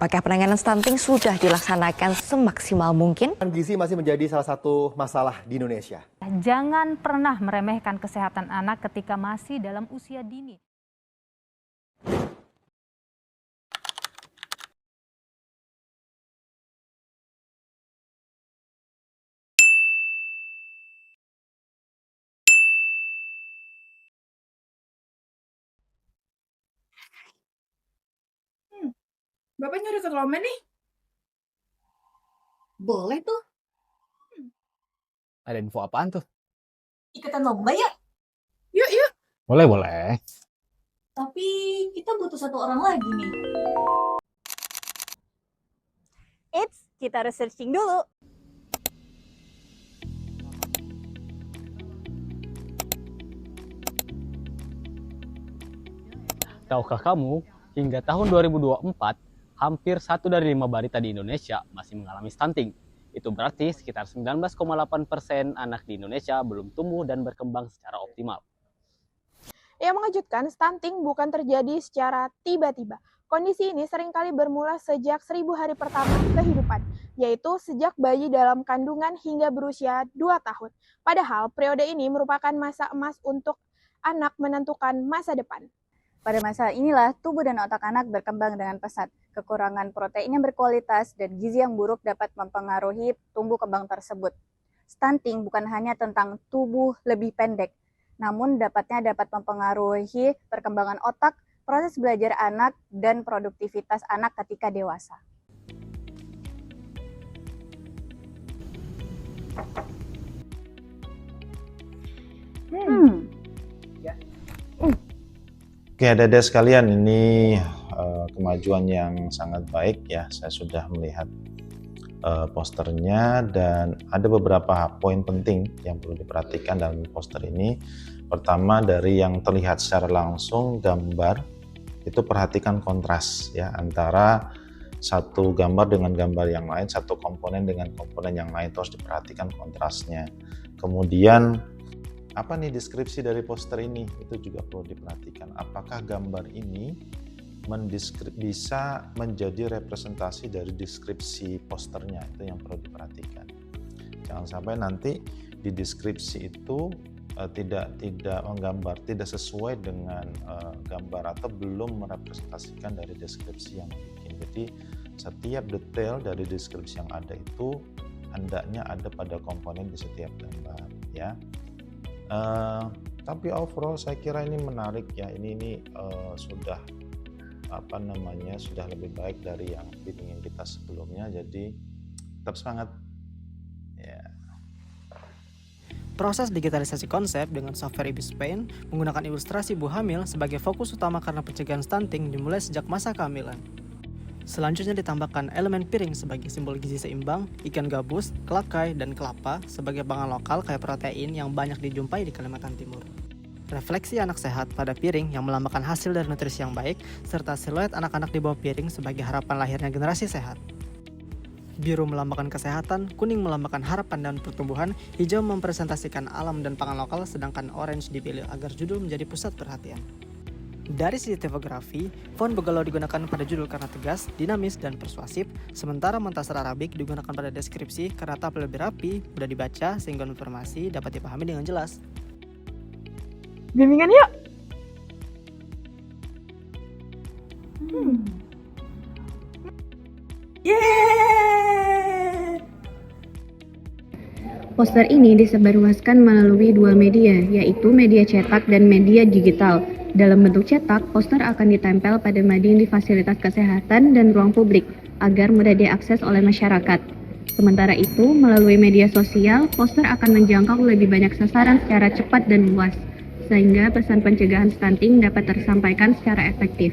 apakah penanganan stunting sudah dilaksanakan semaksimal mungkin? Gizi masih menjadi salah satu masalah di Indonesia. Jangan pernah meremehkan kesehatan anak ketika masih dalam usia dini. Bapak nyuruh ke lomba nih? Boleh tuh. Ada info apaan tuh? Ikutan lomba ya? Yuk. Boleh. Tapi kita butuh 1 orang lagi nih. Eits, kita harus searching dulu. Tahukah kamu, hingga tahun 2024, hampir 1 dari 5 balita di Indonesia masih mengalami stunting. Itu berarti sekitar 19,8% anak di Indonesia belum tumbuh dan berkembang secara optimal. Yang mengejutkan, stunting bukan terjadi secara tiba-tiba. Kondisi ini seringkali bermula sejak 1000 hari pertama kehidupan, yaitu sejak bayi dalam kandungan hingga berusia 2 tahun. Padahal, periode ini merupakan masa emas untuk anak menentukan masa depan. Pada masa inilah tubuh dan otak anak berkembang dengan pesat. Kekurangan protein yang berkualitas dan gizi yang buruk dapat mempengaruhi tumbuh kembang tersebut. Stunting bukan hanya tentang tubuh lebih pendek, namun dapat mempengaruhi perkembangan otak, proses belajar anak, dan produktivitas anak ketika dewasa. Oke, adik-adik sekalian, ini kemajuan yang sangat baik ya. Saya sudah melihat posternya dan ada beberapa poin penting yang perlu diperhatikan dalam poster ini. Pertama, dari yang terlihat secara langsung gambar, itu perhatikan kontras ya antara satu gambar dengan gambar yang lain, satu komponen dengan komponen yang lain, terus diperhatikan kontrasnya. Kemudian apa nih deskripsi dari poster ini, itu juga perlu diperhatikan. Apakah gambar ini bisa menjadi representasi dari deskripsi posternya, itu yang perlu diperhatikan. Jangan sampai nanti di deskripsi itu tidak menggambar, tidak sesuai dengan gambar atau belum merepresentasikan dari deskripsi yang bikin. Jadi setiap detail dari deskripsi yang ada itu hendaknya ada pada komponen di setiap gambar ya. Tapi overall saya kira ini menarik ya. Ini sudah sudah lebih baik dari yang bimbingan kita sebelumnya. Jadi tetap semangat. Ya. Proses digitalisasi konsep dengan software Ibu Spain menggunakan ilustrasi ibu hamil sebagai fokus utama karena pencegahan stunting dimulai sejak masa kehamilan. Selanjutnya ditambahkan elemen piring sebagai simbol gizi seimbang, ikan gabus, kelakai, dan kelapa sebagai pangan lokal kaya protein yang banyak dijumpai di Kalimantan Timur. Refleksi anak sehat pada piring yang melambangkan hasil dari nutrisi yang baik, serta siluet anak-anak di bawah piring sebagai harapan lahirnya generasi sehat. Biru melambangkan kesehatan, kuning melambangkan harapan dan pertumbuhan, hijau mempresentasikan alam dan pangan lokal, sedangkan orange dipilih agar judul menjadi pusat perhatian. Dari sisi tipografi, font Bogalo digunakan pada judul karena tegas, dinamis, dan persuasif, sementara montasar Arabik digunakan pada deskripsi karena tampil lebih rapi, mudah dibaca, sehingga informasi dapat dipahami dengan jelas. Bimbingan yuk! Yeay! Poster ini disebarluaskan melalui 2 media, yaitu media cetak dan media digital. Dalam bentuk cetak, poster akan ditempel pada mading di fasilitas kesehatan dan ruang publik agar mudah diakses oleh masyarakat. Sementara itu, melalui media sosial, poster akan menjangkau lebih banyak sasaran secara cepat dan luas, sehingga pesan pencegahan stunting dapat tersampaikan secara efektif.